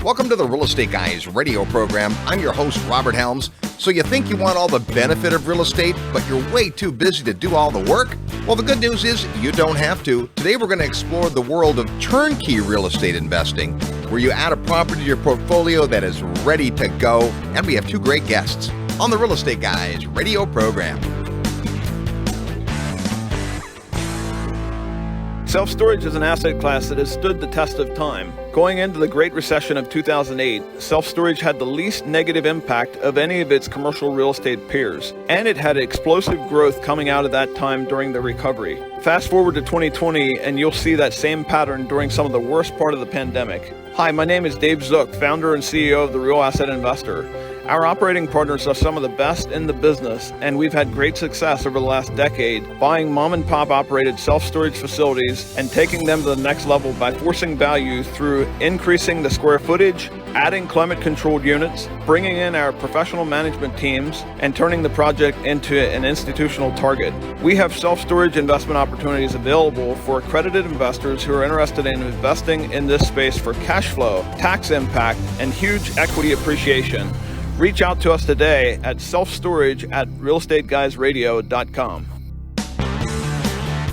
Welcome to the Real Estate Guys radio program. I'm your host, Robert Helms. So you think you want all the benefit of real estate, but you're way too busy to do all the work? Well, the good news is you don't have to. Today we're going to explore the world of turnkey real estate investing, where you add a property to your portfolio that is ready to go. And we have two great guests on the Real Estate Guys radio program. Self-storage is an asset class that has stood the test of time. Going into the Great Recession of 2008, self-storage had the least negative impact of any of its commercial real estate peers, and it had explosive growth coming out of that time during the recovery. Fast forward to 2020, and you'll see that same pattern during some of the worst part of the pandemic. Hi, my name is Dave Zook, founder and CEO of the Real Asset Investor. Our operating partners are some of the best in the business, and we've had great success over the last decade buying mom-and-pop operated self-storage facilities and taking them to the next level by forcing value through increasing the square footage, adding climate-controlled units, bringing in our professional management teams, and turning the project into an institutional target. We have self-storage investment opportunities available for accredited investors who are interested in investing in this space for cash flow, tax impact, and huge equity appreciation. Reach out to us today at selfstorage@realestateguysradio.com.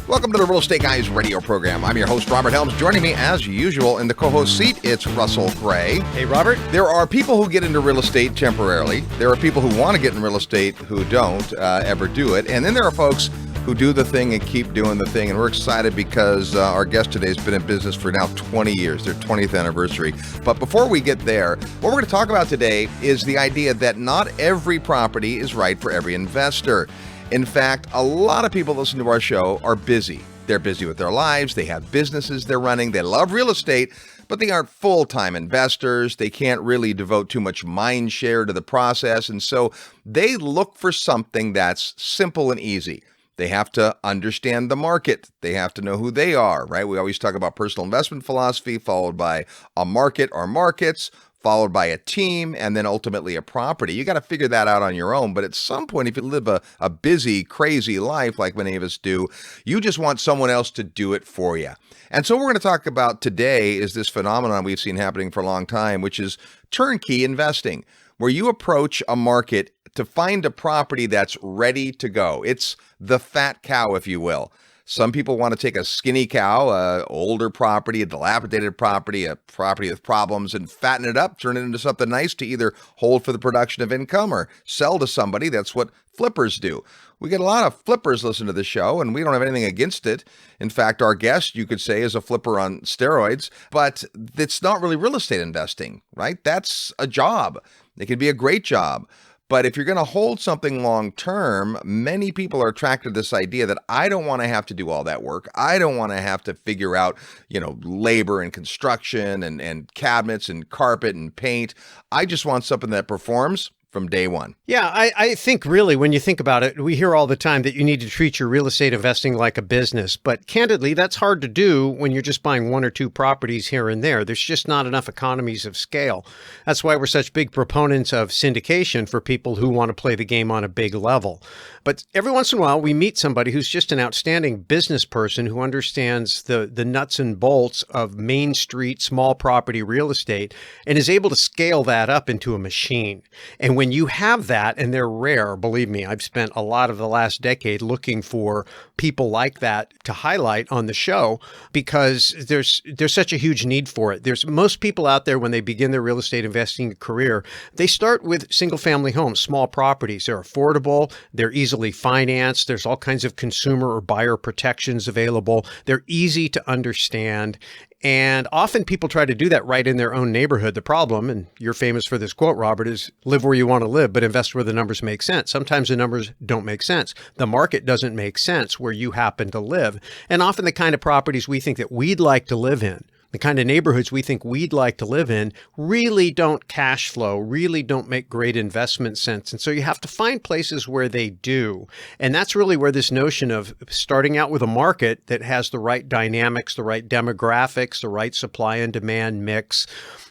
Welcome to the Real Estate Guys radio program. I'm your host, Robert Helms. Joining me as usual in the co-host seat, it's Russell Gray. Hey, Robert. There are people who get into real estate temporarily. There are people who want to get in real estate who don't ever do it. And then there are folks who do the thing and keep doing the thing. And we're excited because our guest today has been in business for now 20 years, their 20th anniversary. But before we get there, what we're going to talk about today is the idea that not every property is right for every investor. In fact, a lot of people listen to our show are busy. They're busy with their lives. They have businesses they're running. They love real estate, but they aren't full-time investors. They can't really devote too much mind share to the process. And so they look for something that's simple and easy. They have to understand the market. They have to know who they are, right? We always talk about personal investment philosophy, followed by a market or markets, followed by a team, and then ultimately a property. You got to figure that out on your own. But at some point, if you live a busy, crazy life like many of us do, you just want someone else to do it for you. And so what we're going to talk about today is this phenomenon we've seen happening for a long time, which is turnkey investing, where you approach a market to find a property that's ready to go. It's the fat cow, if you will. Some people want to take a skinny cow, an older property, a dilapidated property, a property with problems, and fatten it up, turn it into something nice to either hold for the production of income or sell to somebody. That's what flippers do. We get a lot of flippers listen to the show, and we don't have anything against it. In fact, our guest, you could say, is a flipper on steroids, but it's not really real estate investing, right? That's a job. It can be a great job. But if you're going to hold something long term, many people are attracted to this idea that I don't want to have to do all that work. I don't want to have to figure out, labor and construction and cabinets and carpet and paint. I just want something that performs from day one. Yeah, I think really when you think about it, we hear all the time that you need to treat your real estate investing like a business. But candidly, that's hard to do when you're just buying one or two properties here and there. There's just not enough economies of scale. That's why we're such big proponents of syndication for people who want to play the game on a big level. But every once in a while, we meet somebody who's just an outstanding business person who understands the nuts and bolts of Main Street small property real estate and is able to scale that up into a machine. And when you have that, and they're rare, believe me, I've spent a lot of the last decade looking for people like that to highlight on the show because there's such a huge need for it. There's most people out there when they begin their real estate investing career, they start with single family homes, small properties. They're affordable, they're easily financed, there's all kinds of consumer or buyer protections available. They're easy to understand. And often people try to do that right in their own neighborhood. The problem, and you're famous for this quote, Robert, is live where you want to live, but invest where the numbers make sense. Sometimes the numbers don't make sense. The market doesn't make sense where you happen to live. And often the kind of properties we think that we'd like to live in, the kind of neighborhoods we think we'd like to live in really don't cash flow, really don't make great investment sense. And so you have to find places where they do. And that's really where this notion of starting out with a market that has the right dynamics, the right demographics, the right supply and demand mix,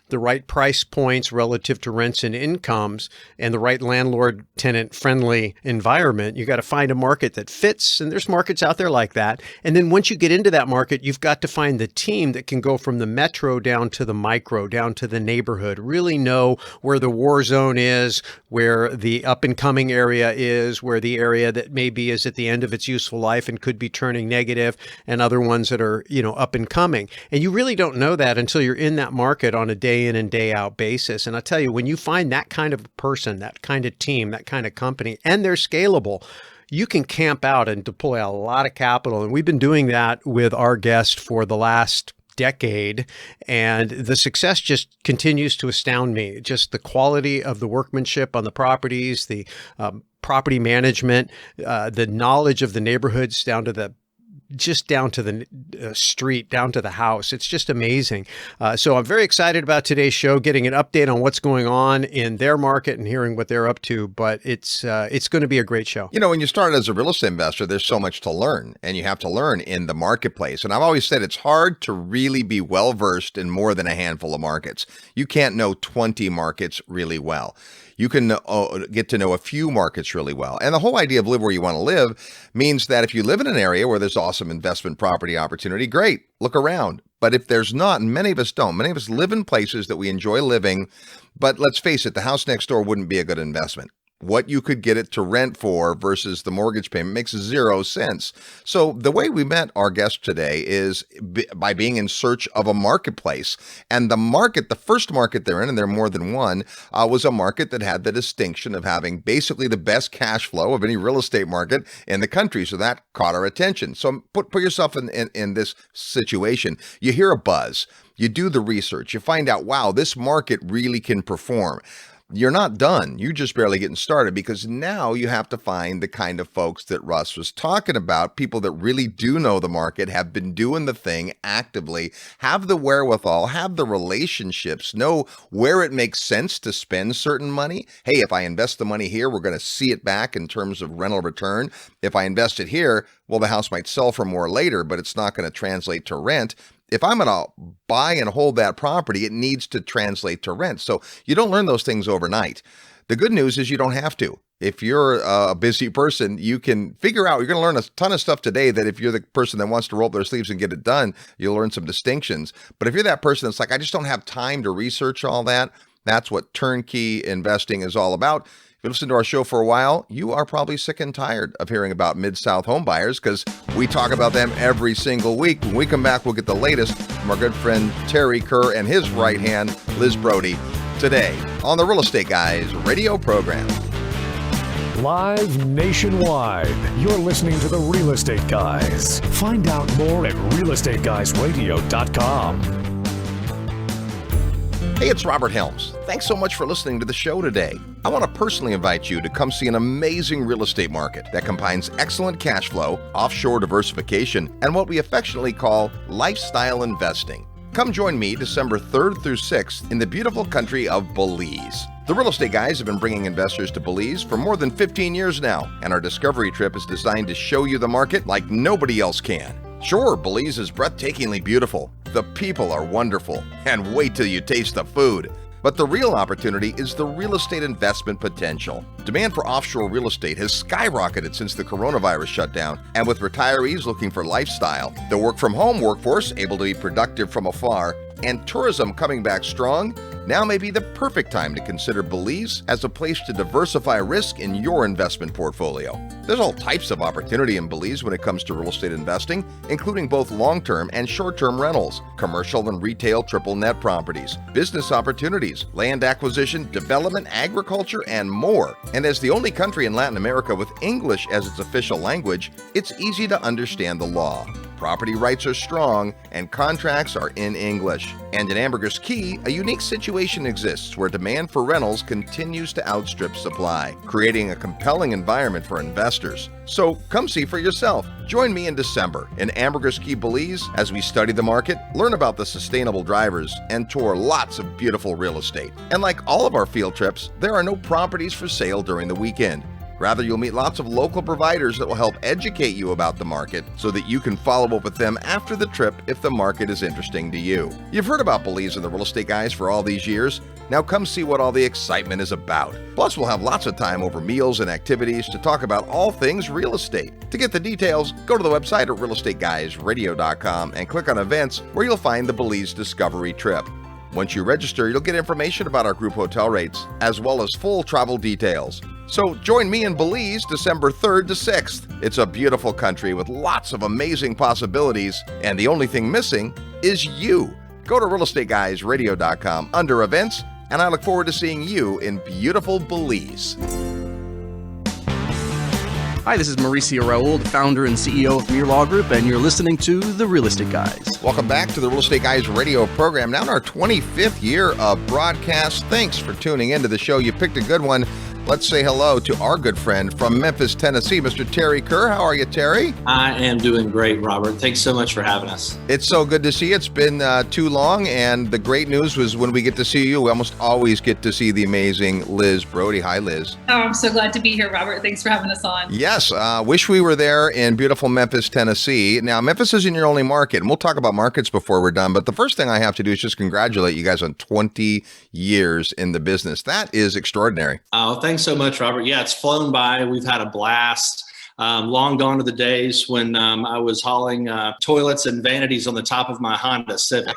the right price points relative to rents and incomes, and the right landlord-tenant friendly environment. You got to find a market that fits, and there's markets out there like that. And then once you get into that market, you've got to find the team that can go from the metro down to the micro, down to the neighborhood, really know where the war zone is, where the up-and-coming area is, where the area that maybe is at the end of its useful life and could be turning negative, and other ones that are, up and coming. And you really don't know that until you're in that market on a day in and day out basis. And I tell you, when you find that kind of person, that kind of team, that kind of company, and they're scalable, you can camp out and deploy a lot of capital. And we've been doing that with our guest for the last decade, and the success just continues to astound me. Just the quality of the workmanship on the properties, the property management, the knowledge of the neighborhoods down to the street, down to the house. It's just amazing. So I'm very excited about today's show, getting an update on what's going on in their market and hearing what they're up to. But it's going to be a great show. When you start as a real estate investor, there's so much to learn, and you have to learn in the marketplace. And I've always said it's hard to really be well-versed in more than a handful of markets. You can't know 20 markets really well. You can get to know a few markets really well. And the whole idea of live where you want to live means that if you live in an area where there's awesome investment property opportunity, great, look around. But if there's not, and many of us don't, many of us live in places that we enjoy living, but let's face it, the house next door wouldn't be a good investment. What you could get it to rent for versus the mortgage payment makes zero sense. So the way we met our guest today is by being in search of a marketplace. And the first market they're in, and there are more than one, was a market that had the distinction of having basically the best cash flow of any real estate market in the country. So that caught our attention. So put yourself in this situation. You hear a buzz, you do the research, you find out, wow, this market really can perform. You're not done. You're just barely getting started, because now you have to find the kind of folks that Russ was talking about, people that really do know the market, have been doing the thing actively, have the wherewithal, have the relationships, know where it makes sense to spend certain money. Hey, if I invest the money here, we're going to see it back in terms of rental return. If I invest it here, well, the house might sell for more later, but it's not going to translate to rent. If I'm going to buy and hold that property, it needs to translate to rent. So you don't learn those things overnight. The good news is you don't have to. If you're a busy person, you can figure out, you're going to learn a ton of stuff today that if you're the person that wants to roll up their sleeves and get it done, you'll learn some distinctions. But if you're that person that's like, I just don't have time to research all that, that's what turnkey investing is all about. If you listen to our show for a while, you are probably sick and tired of hearing about Mid-South home buyers, because we talk about them every single week. When we come back, we'll get the latest from our good friend Terry Kerr and his right hand, Liz Brody, today on the Real Estate Guys radio program. Live nationwide, you're listening to the Real Estate Guys. Find out more at realestateguysradio.com. Hey, it's Robert Helms. Thanks so much for listening to the show today. I want to personally invite you to come see an amazing real estate market that combines excellent cash flow, offshore diversification, and what we affectionately call lifestyle investing. Come join me December 3rd through 6th in the beautiful country of Belize. The Real Estate Guys have been bringing investors to Belize for more than 15 years now, and our discovery trip is designed to show you the market like nobody else can. Sure, Belize is breathtakingly beautiful, the people are wonderful, and wait till you taste the food. But the real opportunity is the real estate investment potential. Demand for offshore real estate has skyrocketed since the coronavirus shutdown, and with retirees looking for lifestyle, the work-from-home workforce able to be productive from afar, and tourism coming back strong, now may be the perfect time to consider Belize as a place to diversify risk in your investment portfolio. There's all types of opportunity in Belize when it comes to real estate investing, including both long-term and short-term rentals, commercial and retail triple net properties, business opportunities, land acquisition, development, agriculture, and more. And as the only country in Latin America with English as its official language, it's easy to understand the law. Property rights are strong, and contracts are in English. And in Ambergris Caye, a unique situation exists where demand for rentals continues to outstrip supply, creating a compelling environment for investors. So come see for yourself. Join me in December in Ambergris Caye, Belize, as we study the market, learn about the sustainable drivers, and tour lots of beautiful real estate. And like all of our field trips, there are no properties for sale during the weekend. Rather, you'll meet lots of local providers that will help educate you about the market so that you can follow up with them after the trip if the market is interesting to you. You've heard about Belize and the Real Estate Guys for all these years. Now come see what all the excitement is about. Plus, we'll have lots of time over meals and activities to talk about all things real estate. To get the details, go to the website at realestateguysradio.com and click on events where you'll find the Belize Discovery Trip. Once you register, you'll get information about our group hotel rates, as well as full travel details. So join me in Belize December 3rd to 6th. It's a beautiful country with lots of amazing possibilities, and the only thing missing is you. Go to realestateguysradio.com under events, and I look forward to seeing you in beautiful Belize. Hi, this is Mauricio Raul, the founder and CEO of Mir Law Group, and you're listening to The Real Estate Guys. Welcome back to the Real Estate Guys radio program. Now in our 25th year of broadcast. Thanks for tuning into the show. You picked a good one. Let's say hello to our good friend from Memphis, Tennessee, Mr. Terry Kerr. How are you, Terry? I am doing great, Robert. Thanks so much for having us. It's so good to see you. It's been too long, and the great news was when we get to see you, we almost always get to see the amazing Liz Brody. Hi, Liz. Oh, I'm so glad to be here, Robert. Thanks for having us on. Yes, wish we were there in beautiful Memphis, Tennessee. Now, Memphis isn't your only market, and we'll talk about markets before we're done, but the first thing I have to do is just congratulate you guys on 20 years in the business. That is extraordinary. Oh, thanks so much, Robert. Yeah, it's flown by. We've had a blast. Long gone are the days when I was hauling toilets and vanities on the top of my Honda Civic.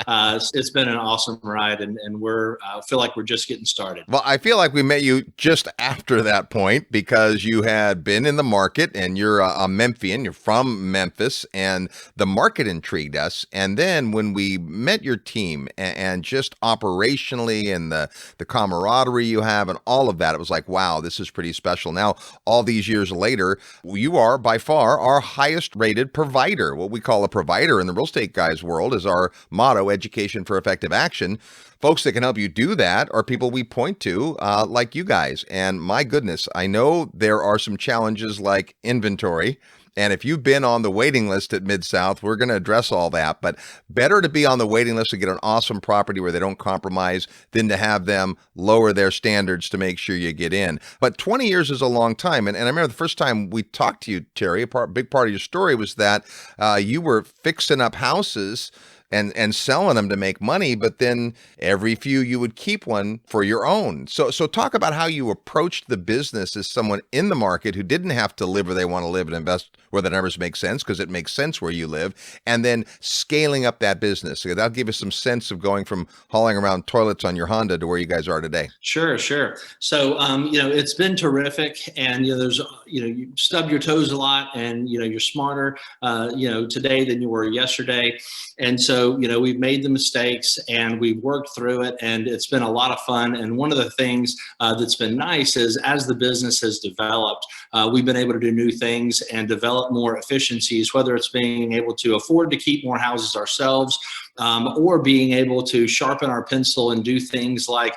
It's been an awesome ride, and we're feel like we're just getting started. Well, I feel like we met you just after that point because you had been in the market, and you're a Memphian. You're from Memphis, and the market intrigued us. And then when we met your team and just operationally and the camaraderie you have and all of that, it was like, wow, this is pretty special. Now, all these years later, you are by far our highest rated provider. What we call a provider in the real estate guys world is our motto, education for effective action. Folks that can help you do that are people we point to like you guys. And my goodness, I know there are some challenges like inventory. And if you've been on the waiting list at Mid-South, we're going to address all that. But better to be on the waiting list to get an awesome property where they don't compromise than to have them lower their standards to make sure you get in. But 20 years is a long time. And I remember the first time we talked to you, Terry, a big part of your story was that you were fixing up houses and selling them to make money, but then every few you would keep one for your own. So talk about how you approached the business as someone in the market who didn't have to live where they want to live and invest where the numbers make sense, because it makes sense where you live, and then scaling up that business. So that'll give us some sense of going from hauling around toilets on your Honda to where you guys are today. Sure. So, it's been terrific, and, there's, you stub your toes a lot, and, you're smarter, today than you were yesterday. And so, we've made the mistakes and we've worked through it, and it's been a lot of fun. And one of the things that's been nice is as the business has developed, we've been able to do new things and develop more efficiencies, whether it's being able to afford to keep more houses ourselves, or being able to sharpen our pencil and do things like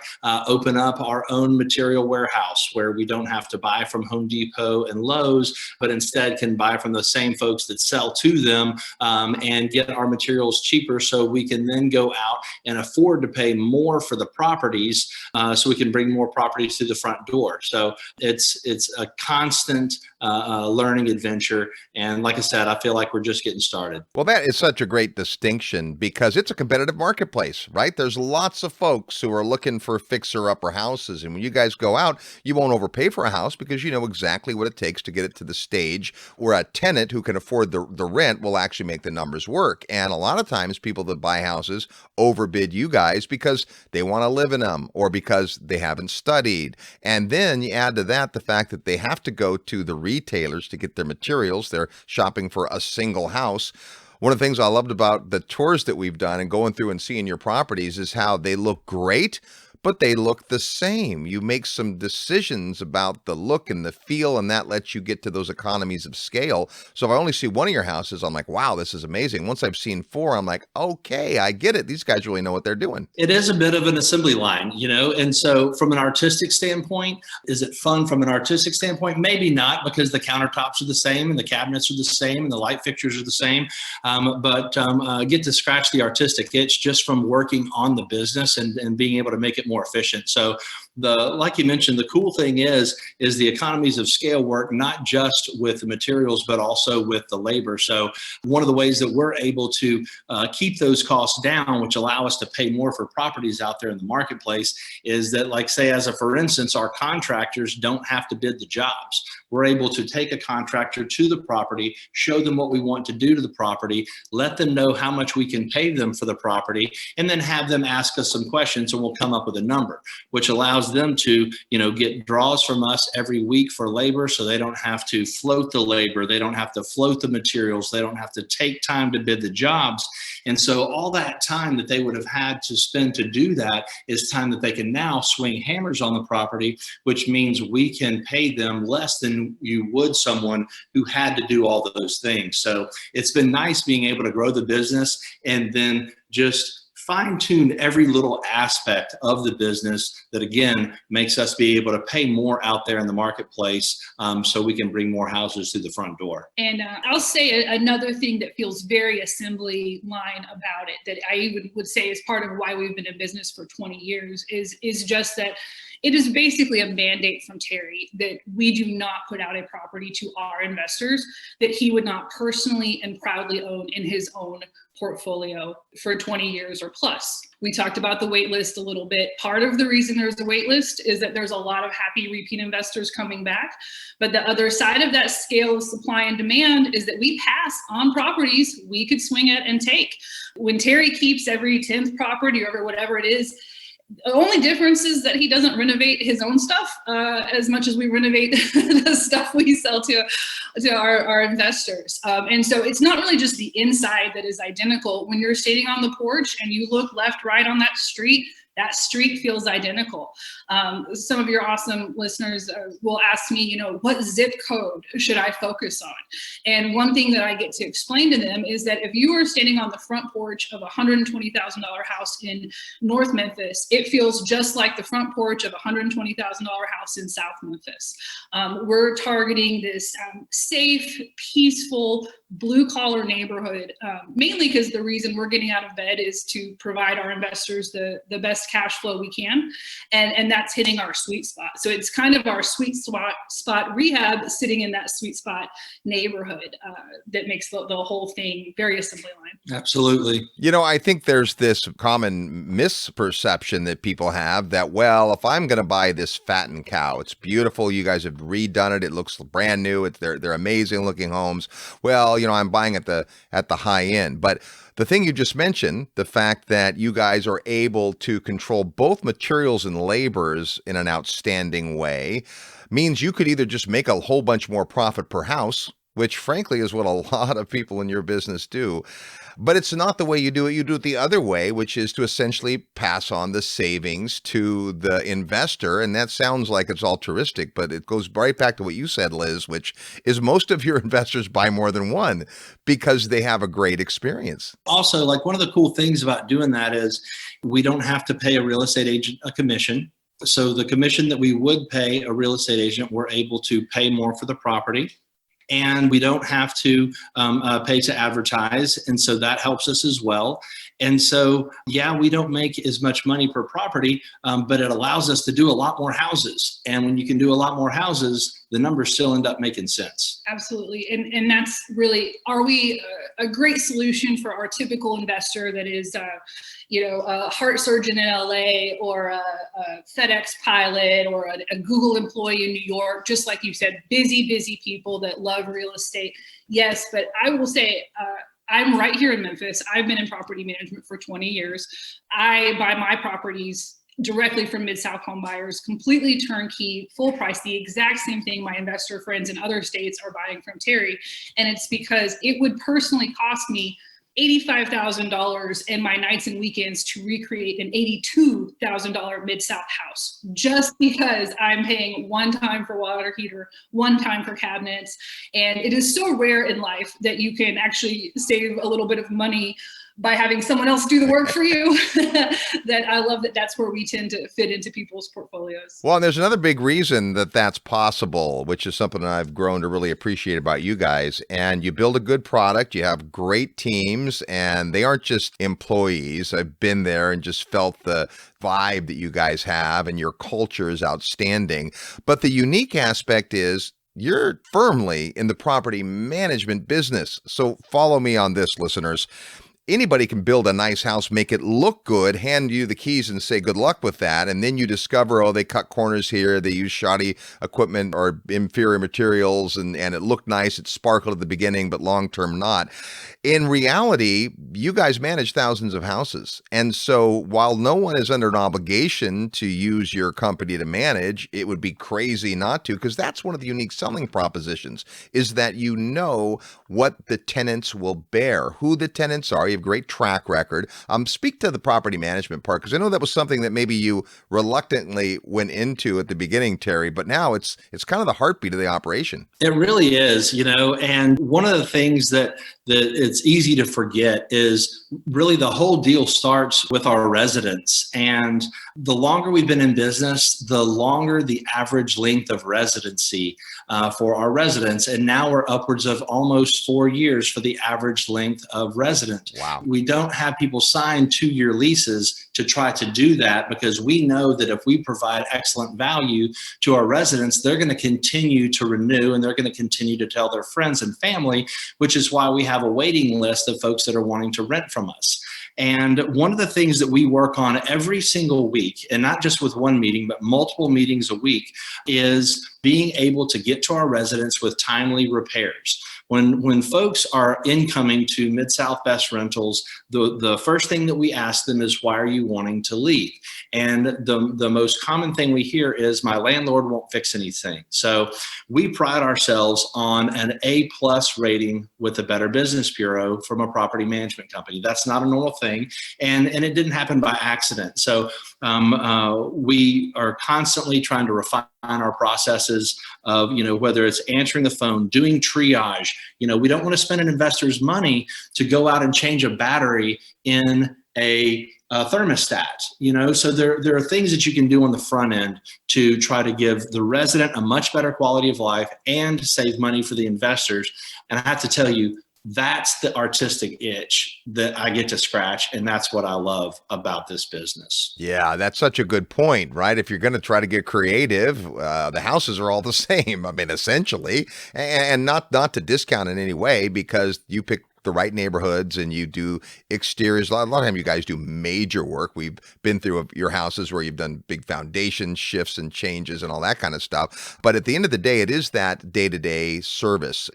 open up our own material warehouse where we don't have to buy from Home Depot and Lowe's, but instead can buy from the same folks that sell to them, and get our materials cheaper so we can then go out and afford to pay more for the properties, so we can bring more properties through the front door. So it's a constant learning adventure. And like I said, I feel like we're just getting started. Well, that is such a great distinction because it's a competitive marketplace, right? There's lots of folks who are looking for fixer-upper houses. And when you guys go out, you won't overpay for a house because you know exactly what it takes to get it to the stage where a tenant who can afford the rent will actually make the numbers work. And a lot of times people that buy houses overbid you guys because they want to live in them or because they haven't studied. And then you add to that the fact that they have to go to the retailers to get their materials. They're shopping for a single house. One of the things I loved about the tours that we've done and going through and seeing your properties is how they look great, but they look the same. You make some decisions about the look and the feel, and that lets you get to those economies of scale. So if I only see one of your houses, I'm like, wow, this is amazing. Once I've seen four, I'm like, okay, I get it. These guys really know what they're doing. It is a bit of an assembly line, and so from an artistic standpoint, is it fun from an artistic standpoint? Maybe not, because the countertops are the same and the cabinets are the same and the light fixtures are the same, but get to scratch the artistic itch just from working on the business and being able to make it more efficient. So like you mentioned, the cool thing is the economies of scale work not just with the materials, but also with the labor. So one of the ways that we're able to keep those costs down, which allow us to pay more for properties out there in the marketplace, is that, like, say, for instance, our contractors don't have to bid the jobs. We're able to take a contractor to the property, show them what we want to do to the property, let them know how much we can pay them for the property, and then have them ask us some questions, and we'll come up with a number, which allows them to, get draws from us every week for labor, so they don't have to float the labor, they don't have to float the materials, they don't have to take time to bid the jobs. And so all that time that they would have had to spend to do that is time that they can now swing hammers on the property, which means we can pay them less than you would someone who had to do all those things. So it's been nice being able to grow the business and then just fine tune every little aspect of the business that, again, makes us be able to pay more out there in the marketplace, so we can bring more houses through the front door. And I'll say another thing that feels very assembly line about it, that I even would say is part of why we've been in business for 20 years, is just that it is basically a mandate from Terry that we do not put out a property to our investors that he would not personally and proudly own in his own portfolio for 20 years or plus. We talked about the wait list a little bit. Part of the reason there's a wait list is that there's a lot of happy repeat investors coming back. But the other side of that scale of supply and demand is that we pass on properties we could swing at and take. When Terry keeps every 10th property or whatever it is, the only difference is that he doesn't renovate his own stuff as much as we renovate the stuff we sell to our investors. And so it's not really just the inside that is identical. When you're sitting on the porch and you look left, right on that street feels identical. Some of your awesome listeners will ask me, what zip code should I focus on? And one thing that I get to explain to them is that if you are standing on the front porch of a $120,000 house in North Memphis, it feels just like the front porch of a $120,000 house in South Memphis. We're targeting this safe, peaceful, blue-collar neighborhood, mainly because the reason we're getting out of bed is to provide our investors the best cash flow we can, and that's hitting our sweet spot. So it's kind of our sweet spot rehab sitting in that sweet spot neighborhood that makes the whole thing very assembly line. Absolutely. I think there's this common misperception that people have that, well, if I'm going to buy this fattened cow, it's beautiful, you guys have redone it, it looks brand new, they're amazing looking homes. Well, I'm buying at the high end. But the thing you just mentioned, the fact that you guys are able to control both materials and labors in an outstanding way, means you could either just make a whole bunch more profit per house, which frankly is what a lot of people in your business do. But it's not the way you do it. You do it the other way, which is to essentially pass on the savings to the investor. And that sounds like it's altruistic, but it goes right back to what you said, Liz, which is most of your investors buy more than one because they have a great experience. Also, like, one of the cool things about doing that is we don't have to pay a real estate agent a commission. So the commission that we would pay a real estate agent, we're able to pay more for the property. And we don't have to pay to advertise. And so that helps us as well. And so, we don't make as much money per property, but it allows us to do a lot more houses. And when you can do a lot more houses, the numbers still end up making sense. Absolutely. And that's really, are we a great solution for our typical investor that is, a heart surgeon in LA or a FedEx pilot or a Google employee in New York, just like you said, busy people that love real estate. Yes, but I will say, I'm right here in Memphis. I've been in property management for 20 years. I buy my properties directly from Mid-South home buyers, completely turnkey, full price, the exact same thing my investor friends in other states are buying from Terry. And it's because it would personally cost me $85,000 in my nights and weekends to recreate an $82,000 Mid-South house, just because I'm paying one time for water heater, one time for cabinets. And it is so rare in life that you can actually save a little bit of money by having someone else do the work for you. That I love that's where we tend to fit into people's portfolios. Well, and there's another big reason that that's possible, which is something that I've grown to really appreciate about you guys. And you build a good product, you have great teams, and they aren't just employees. I've been there and just felt the vibe that you guys have, and your culture is outstanding. But the unique aspect is you're firmly in the property management business. So follow me on this, listeners. Anybody can build a nice house, make it look good, hand you the keys and say good luck with that. And then you discover, oh, they cut corners here, they use shoddy equipment or inferior materials, and it looked nice, it sparkled at the beginning, but long-term not. In reality, you guys manage thousands of houses. And so while no one is under an obligation to use your company to manage, it would be crazy not to, because that's one of the unique selling propositions, is that you know what the tenants will bear, who the tenants are. You have great track record. Speak to the property management part, because I know that was something that maybe you reluctantly went into at the beginning, Terry, but now it's kind of the heartbeat of the operation. It really is, and one of the things that it's easy to forget is really the whole deal starts with our residents. And the longer we've been in business, the longer the average length of residency for our residents. And now we're upwards of almost 4 years for the average length of resident. Wow. We don't have people sign 2-year leases to try to do that, because we know that if we provide excellent value to our residents, they're going to continue to renew, and they're going to continue to tell their friends and family, which is why we have a waiting list of folks that are wanting to rent from us. And one of the things that we work on every single week, and not just with one meeting, but multiple meetings a week, is being able to get to our residents with timely repairs. When folks are incoming to Mid-South Best Rentals, the first thing that we ask them is, why are you wanting to leave? And the most common thing we hear is, my landlord won't fix anything. So we pride ourselves on an A+ rating with the Better Business Bureau from a property management company. That's not a normal thing, and it didn't happen by accident. So we are constantly trying to refine our processes of, whether it's answering the phone, doing triage. We don't want to spend an investor's money to go out and change a battery in a thermostat, so there are things that you can do on the front end to try to give the resident a much better quality of life and save money for the investors. And I have to tell you, that's the artistic itch that I get to scratch. And that's what I love about this business. Yeah, that's such a good point, right? If you're going to try to get creative, the houses are all the same. I mean, essentially, and not to discount in any way, because you pick the right neighborhoods and you do exteriors. A lot of time you guys do major work. We've been through your houses where you've done big foundation shifts and changes and all that kind of stuff. But at the end of the day, it is that day-to-day service.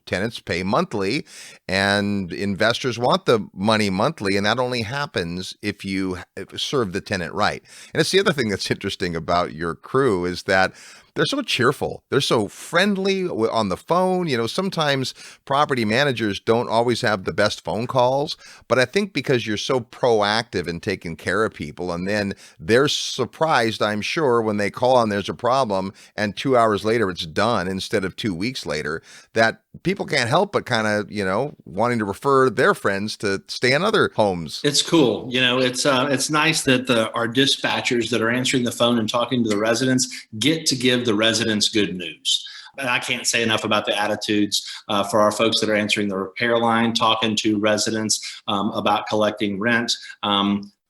Tenants pay monthly and investors want the money monthly. And that only happens if you serve the tenant right. And it's the other thing that's interesting about your crew is that they're so cheerful. They're so friendly on the phone. Sometimes property managers don't always have the best phone calls, but I think because you're so proactive in taking care of people, and then they're surprised, I'm sure, when they call and there's a problem and 2 hours later it's done instead of 2 weeks later, that people can't help but kind of, wanting to refer their friends to stay in other homes. It's cool. It's nice that our dispatchers that are answering the phone and talking to the residents get to give the residents good news. And I can't say enough about the attitudes for our folks that are answering the repair line, talking to residents about collecting rent.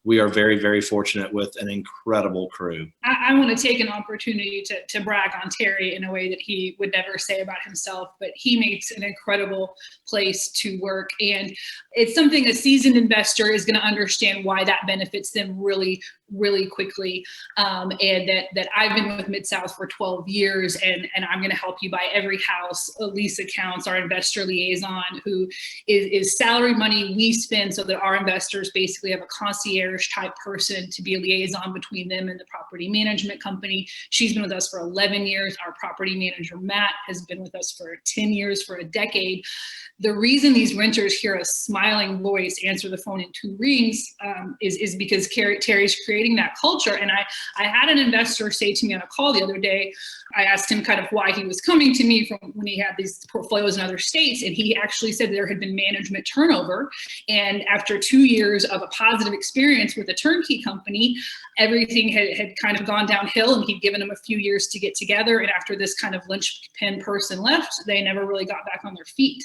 We are very, very fortunate with an incredible crew. I want to take an opportunity to brag on Terry in a way that he would never say about himself, but he makes an incredible place to work. And it's something a seasoned investor is going to understand why that benefits them really, really quickly. And that I've been with Mid-South for 12 years, and I'm going to help you buy every house. Elise Accounts, our investor liaison, who is salary money we spend so that our investors basically have a concierge concierge type person to be a liaison between them and the property management company. She's been with us for 11 years. Our property manager, Matt, has been with us for 10 years, for a decade. The reason these renters hear a smiling voice answer the phone in 2 rings is because Terry's creating that culture. And I had an investor say to me on a call the other day, I asked him kind of why he was coming to me from when he had these portfolios in other states. And he actually said there had been management turnover. And after 2 years of a positive experience with a turnkey company, everything had kind of gone downhill, and he'd given them a few years to get together. And after this kind of linchpin person left, they never really got back on their feet.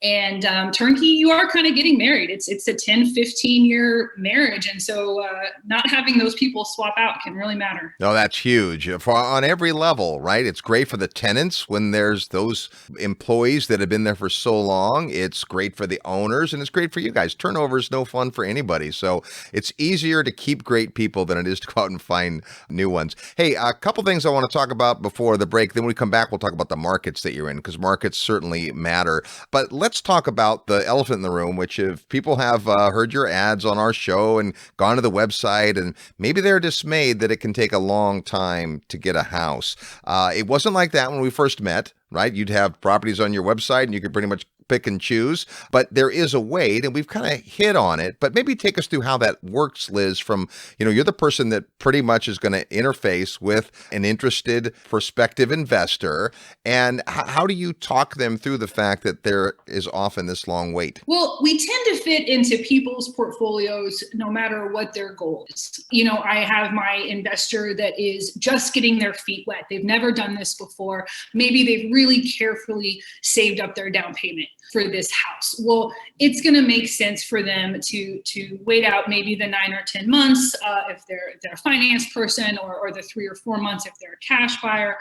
And turnkey, you are kind of getting married. It's a 10, 15-year marriage. And so not having those people swap out can really matter. No, that's huge on every level, right? It's great for the tenants when there's those employees that have been there for so long. It's great for the owners, and it's great for you guys. Turnover is no fun for anybody. So it's easier to keep great people than it is to go out and find new ones. Hey, a couple things I want to talk about before the break. Then when we come back, we'll talk about the markets that you're in, because markets certainly matter. But let's talk about the elephant in the room, which if people have heard your ads on our show and gone to the website, and maybe they're dismayed that it can take a long time to get a house. It wasn't like that when we first met, right? You'd have properties on your website and you could pretty much pick and choose, but there is a wait, and we've kind of hit on it. But maybe take us through how that works, Liz, from, you're the person that pretty much is going to interface with an interested prospective investor. And how do you talk them through the fact that there is often this long wait? Well, we tend to fit into people's portfolios no matter what their goal is. I have my investor that is just getting their feet wet. They've never done this before. Maybe they've really carefully saved up their down payment for this house. Well, it's going to make sense for them to wait out maybe the 9 or 10 months if they're a finance person, or the 3 or 4 months if they're a cash buyer,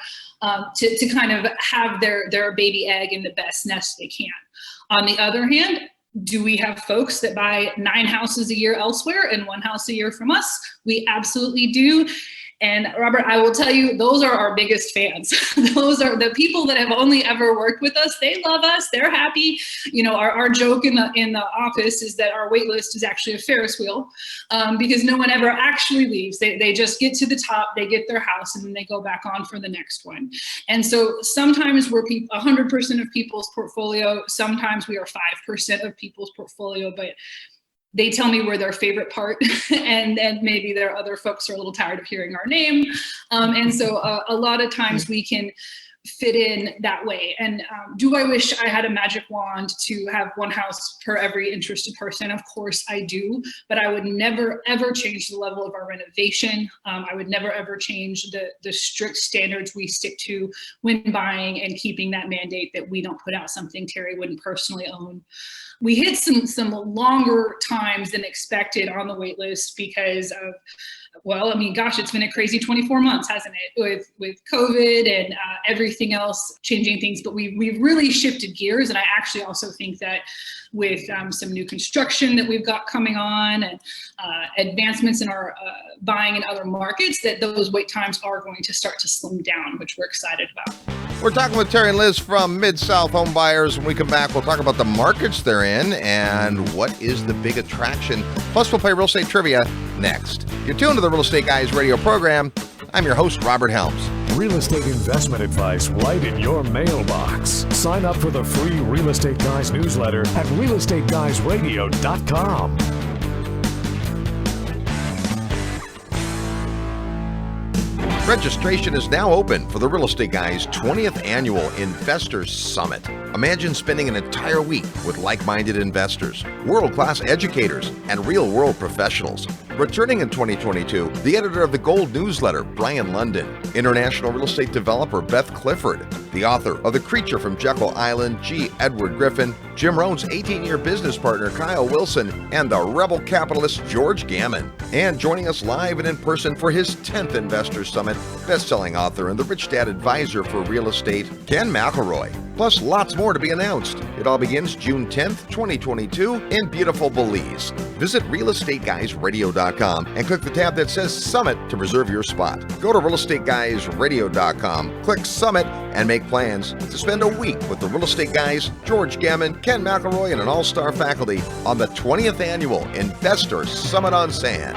to kind of have their baby egg in the best nest they can. On the other hand, do we have folks that buy 9 houses a year elsewhere and 1 house a year from us? We absolutely do. And Robert, I will tell you, those are our biggest fans. Those are the people that have only ever worked with us. They love us. They're happy. Our joke in the office is that our wait list is actually a Ferris wheel, because no one ever actually leaves. They just get to the top, they get their house, and then they go back on for the next one. And so sometimes we're 100% of people's portfolio. Sometimes we are 5% of people's portfolio, but they tell me we're their favorite part, and then maybe their other folks are a little tired of hearing our name. And so a lot of times we can fit in that way. And do I wish I had a magic wand to have 1 house per every interested person? Of course I do, but I would never, ever change the level of our renovation. I would never, ever change the strict standards we stick to when buying, and keeping that mandate that we don't put out something Terry wouldn't personally own. We hit some longer times than expected on the wait list because of, it's been a crazy 24 months, hasn't it? With COVID and everything else changing things, but we've really shifted gears. And I actually also think that with some new construction that we've got coming on, and advancements in our buying in other markets, that those wait times are going to start to slim down, which we're excited about. We're talking with Terry and Liz from Mid-South Home Buyers. When we come back, we'll talk about the markets they're in and what is the big attraction. Plus, we'll play real estate trivia next. You're tuned to the Real Estate Guys radio program. I'm your host, Robert Helms. Real estate investment advice right in your mailbox. Sign up for the free Real Estate Guys newsletter at realestateguysradio.com. Registration is now open for the Real Estate Guys 20th Annual Investors Summit. Imagine spending an entire week with like-minded investors, world-class educators, and real-world professionals. Returning in 2022, the editor of the Gold newsletter, Brian London, international real estate developer Beth Clifford, the author of The Creature from Jekyll Island, G. Edward Griffin, Jim Rohn's 18-year business partner, Kyle Wilson, and the rebel capitalist, George Gammon. And joining us live and in person for his 10th Investors Summit, best-selling author and the Rich Dad advisor for real estate, Ken McElroy. plus lots more to be announced. It all begins June 10th, 2022 in beautiful Belize. Visit realestateguysradio.com and click the tab that says Summit to reserve your spot. Go to realestateguysradio.com, click Summit, and make plans to spend a week with the Real Estate Guys, George Gammon, Ken McElroy, and an all-star faculty on the 20th Annual Investor Summit on Sand.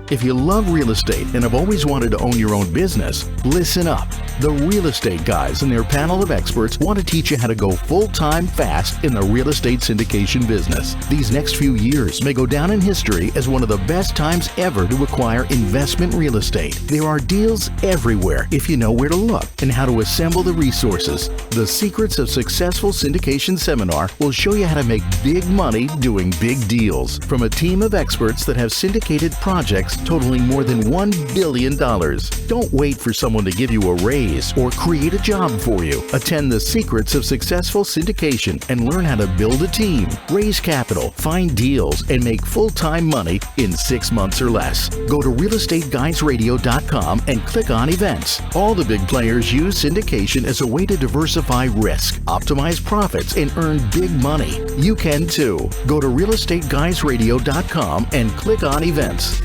If you love real estate and have always wanted to own your own business, listen up. The Real Estate Guys and their panel of experts want to teach you how to go full-time fast in the real estate syndication business. These next few years may go down in history as one of the best times ever to acquire investment real estate. There are deals everywhere if you know where to look and how to assemble the resources. The Secrets of Successful Syndication seminar will show you how to make big money doing big deals from a team of experts that have syndicated projects totaling more than $1 billion. Don't wait for someone to give you a raise or create a job for you. Attend the Secrets of Successful Syndication and learn how to build a team, raise capital, find deals, and make full-time money in 6 months or less. Go to realestateguysradio.com and click on events. All the big players use syndication as a way to diversify risk, optimize profits, and earn big money. You can too. Go to realestateguysradio.com and click on events.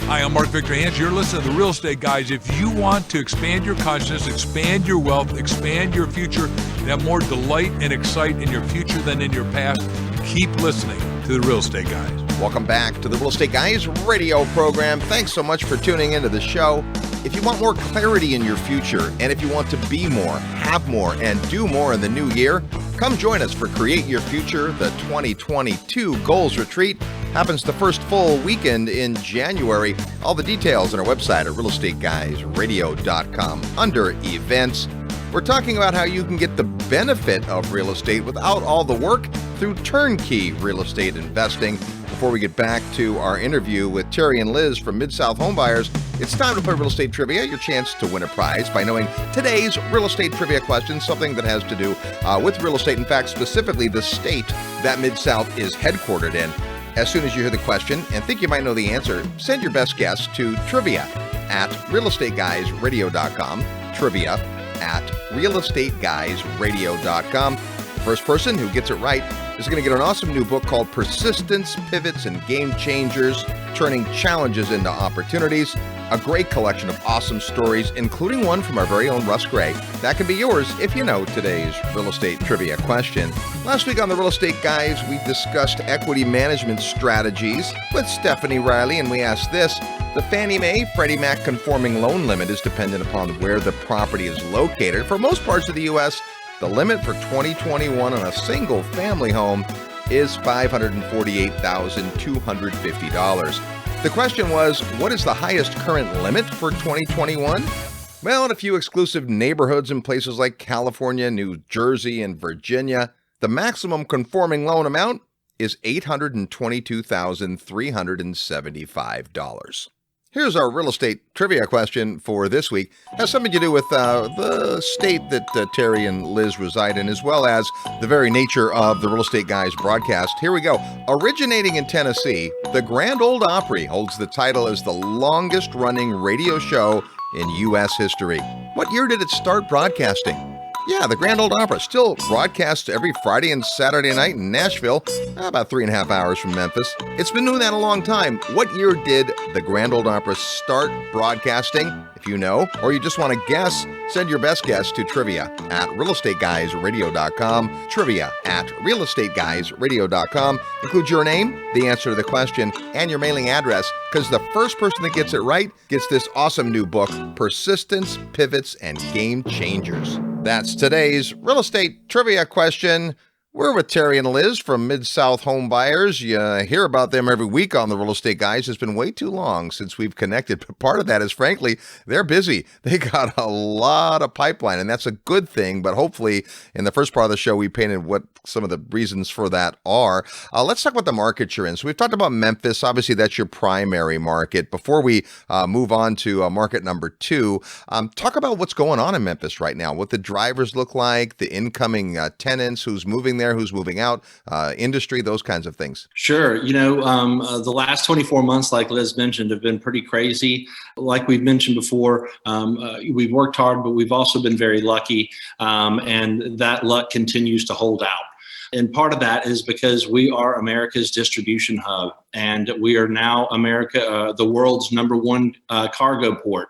Hi, I'm Mark Victor Hans. You're listening to The Real Estate Guys. If you want to expand your consciousness, expand your wealth, expand your future, and have more delight and excite in your future than in your past, keep listening to The Real Estate Guys. Welcome back to the Real Estate Guys radio program. Thanks so much for tuning into the show. If you want more clarity in your future, and if you want to be more, have more, and do more in the new year, come join us for Create Your Future, the 2022 Goals Retreat. Happens the first full weekend in January. All the details on our website at realestateguysradio.com under events. We're talking about how you can get the benefit of real estate without all the work through turnkey real estate investing. Before we get back to our interview with Terry and Liz from Mid-South Home Buyers, it's time to play Real Estate Trivia, your chance to win a prize by knowing today's real estate trivia question, something that has to do with real estate. In fact, specifically the state that Mid-South is headquartered in. As soon as you hear the question and think you might know the answer, send your best guess to trivia@realestateguysradio.com. Trivia@realestateguysradio.com. The first person who gets it right is going to get an awesome new book called Persistence, Pivots, and Game Changers, Turning Challenges into Opportunities. A great collection of awesome stories, including one from our very own Russ Gray. That can be yours if you know today's real estate trivia question. Last week on the Real Estate Guys, we discussed equity management strategies with Stephanie Riley, and we asked this. The Fannie Mae Freddie Mac conforming loan limit is dependent upon where the property is located. For most parts of the U.S., the limit for 2021 on a single family home is $548,250. The question was, what is the highest current limit for 2021? Well, in a few exclusive neighborhoods in places like California, New Jersey, and Virginia, the maximum conforming loan amount is $822,375. Here's our real estate trivia question for this week. It has something to do with the state that Terry and Liz reside in, as well as the very nature of the Real Estate Guys broadcast. Here we go. Originating in Tennessee, the Grand Ole Opry holds the title as the longest running radio show in U.S. history. What year did it start broadcasting? Yeah, the Grand Ole Opry still broadcasts every Friday and Saturday night in Nashville, about 3.5 hours from Memphis. It's been doing that a long time. What year did the Grand Ole Opry start broadcasting? If you know, or you just want to guess, send your best guess to trivia@realestateguysradio.com. Trivia@realestateguysradio.com. Include your name, the answer to the question, and your mailing address, because the first person that gets it right gets this awesome new book, Persistence, Pivots, and Game Changers. That's today's real estate trivia question. We're with Terry and Liz from Mid-South Home Buyers. You hear about them every week on the Real Estate Guys. It's been way too long since we've connected, but part of that is, frankly, they're busy. They got a lot of pipeline, and that's a good thing, but hopefully in the first part of the show, we painted what some of the reasons for that are. Let's talk about the market you're in. So we've talked about Memphis. Obviously, that's your primary market. Before we move on to market number 2, talk about what's going on in Memphis right now, what the drivers look like, the incoming tenants, who's moving there, who's moving out, industry, those kinds of things? Sure. The last 24 months, like Liz mentioned, have been pretty crazy. Like we've mentioned before, we've worked hard, but we've also been very lucky. And that luck continues to hold out. And part of that is because we are America's distribution hub, and we are now the world's #1 cargo port.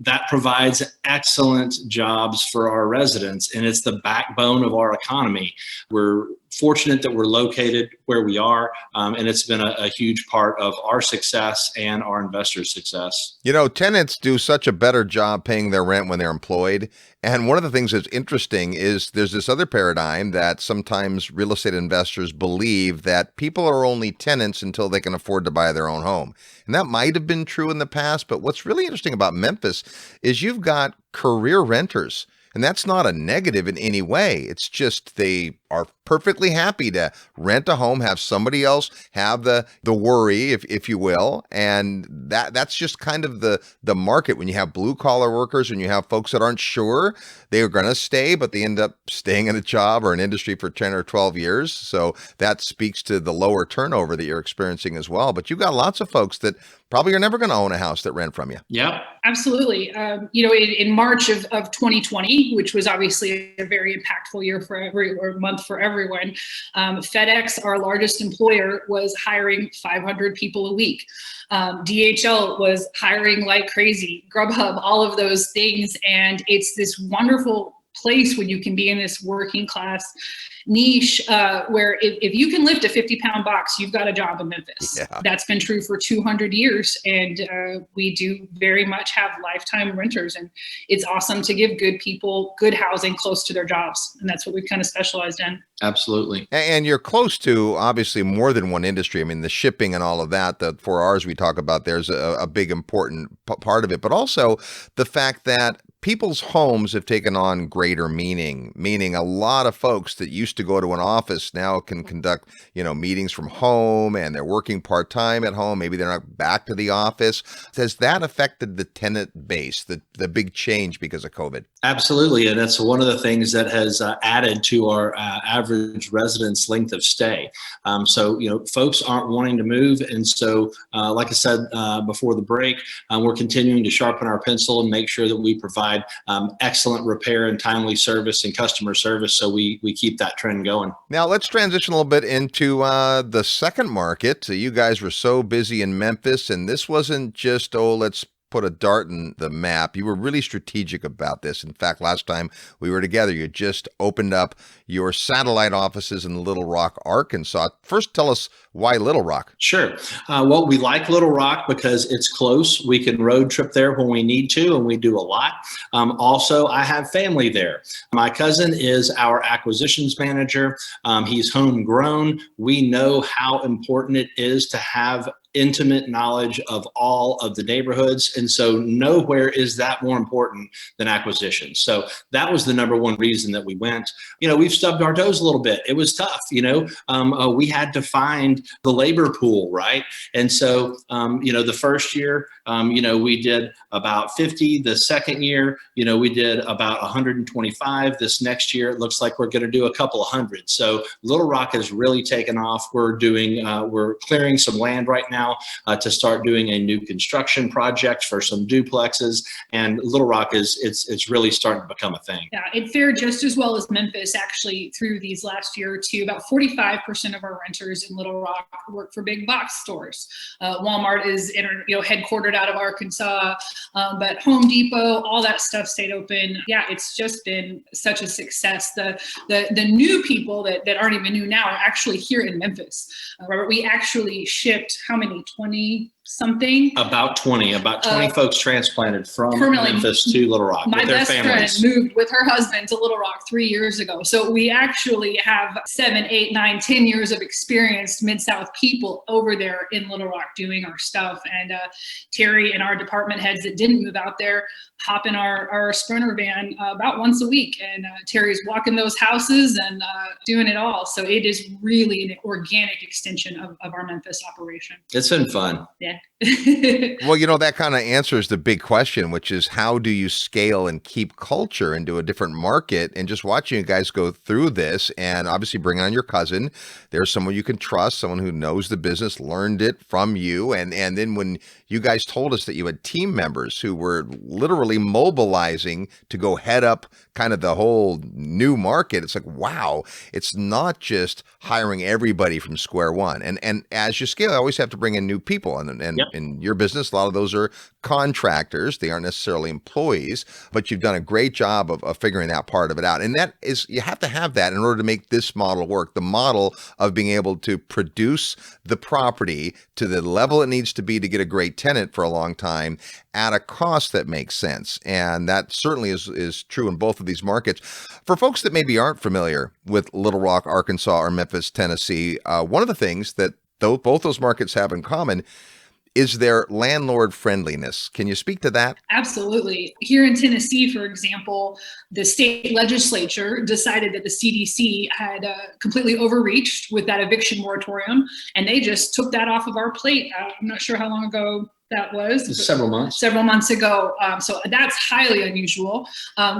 That provides excellent jobs for our residents, and it's the backbone of our economy. We're fortunate that we're located where we are, and it's been a huge part of our success and our investors' success. Tenants do such a better job paying their rent when they're employed. And one of the things that's interesting is there's this other paradigm that sometimes real estate investors believe that people are only tenants until they can afford to buy their own home. And that might have been true in the past, but what's really interesting about Memphis is you've got career renters. And that's not a negative in any way. It's just they are perfectly happy to rent a home, have somebody else have the worry, if you will. And that's just kind of the market. When you have blue collar workers and you have folks that aren't sure they are going to stay, but they end up staying in a job or an industry for 10 or 12 years. So that speaks to the lower turnover that you're experiencing as well. But you've got lots of folks that probably are never going to own a house that rent from you. Yep. Absolutely. In March of 2020, which was obviously a very impactful year or month for everyone, FedEx, our largest employer, was hiring 500 people a week. DHL was hiring like crazy, Grubhub, all of those things. And it's this wonderful place when you can be in this working class niche where if you can lift a 50-pound box, you've got a job in Memphis. Yeah. That's been true for 200 years. And we do very much have lifetime renters. And it's awesome to give good people good housing close to their jobs. And that's what we've kind of specialized in. Absolutely. And you're close to obviously more than one industry. I mean, the shipping and all of that, the 4 R's we talk about, there's a big important part of it, but also the fact that people's homes have taken on greater meaning a lot of folks that used to go to an office now can conduct, meetings from home, and they're working part-time at home. Maybe they're not back to the office. Has that affected the tenant base, the big change because of COVID? Absolutely. And that's one of the things that has added to our average residence length of stay. So, folks aren't wanting to move. And so, like I said before the break, we're continuing to sharpen our pencil and make sure that we provide excellent repair and timely service and customer service. So we keep that trend going. Now let's transition a little bit into the second market. You guys were so busy in Memphis, and this wasn't just, let's put a dart in the map. You were really strategic about this. In fact, last time we were together, you just opened up your satellite offices in Little Rock, Arkansas. First, tell us why Little Rock. Sure. Well, we like Little Rock because it's close. We can road trip there when we need to, and we do a lot. Also, I have family there. My cousin is our acquisitions manager. He's homegrown. We know how important it is to have intimate knowledge of all of the neighborhoods. And so nowhere is that more important than acquisition. So that was the #1 reason that we went. We've stubbed our toes a little bit. It was tough. We had to find the labor pool, right? And so, the first year, we did about 50. The second year, we did about 125. This next year, it looks like we're going to do a couple of hundred. So Little Rock has really taken off. We're clearing some land right now to start doing a new construction project for some duplexes. And Little Rock it's really starting to become a thing. Yeah, it fared just as well as Memphis actually through these last year or two. About 45% of our renters in Little Rock work for big box stores. Walmart is headquartered out of Arkansas, but Home Depot, all that stuff stayed open. Yeah, it's just been such a success. The new people that aren't even new now are actually here in Memphis. Robert, we actually shipped how many? 20 something? About 20 folks transplanted from Memphis to Little Rock with their families. My best friend moved with her husband to Little Rock 3 years ago. So we actually have 7, 8, 9, 10 years of experienced Mid-South people over there in Little Rock doing our stuff. And Terry and our department heads that didn't move out there hop in our Sprinter van about once a week. And Terry's walking those houses and doing it all. So it is really an organic extension of our Memphis operation. It's been fun. Yeah. ahead. Well, that kind of answers the big question, which is how do you scale and keep culture into a different market? And just watching you guys go through this and obviously bring on your cousin, there's someone you can trust, someone who knows the business, learned it from you. And then when you guys told us that you had team members who were literally mobilizing to go head up kind of the whole new market, it's like, wow, it's not just hiring everybody from square one. And as you scale, I always have to bring in new people. And Yep. in your business, a lot of those are contractors. They aren't necessarily employees, but you've done a great job of figuring that part of it out. And that is, you have to have that in order to make this model work. The model of being able to produce the property to the level it needs to be to get a great tenant for a long time at a cost that makes sense. And that certainly is true in both of these markets. For folks that maybe aren't familiar with Little Rock, Arkansas, or Memphis, Tennessee, one of the things that both those markets have in common is their landlord friendliness. Can you speak to that? Absolutely. Here in Tennessee, for example, the state legislature decided that the CDC had completely overreached with that eviction moratorium, and they just took that off of our plate. I'm not sure how long ago that was. Several months ago. So that's highly unusual.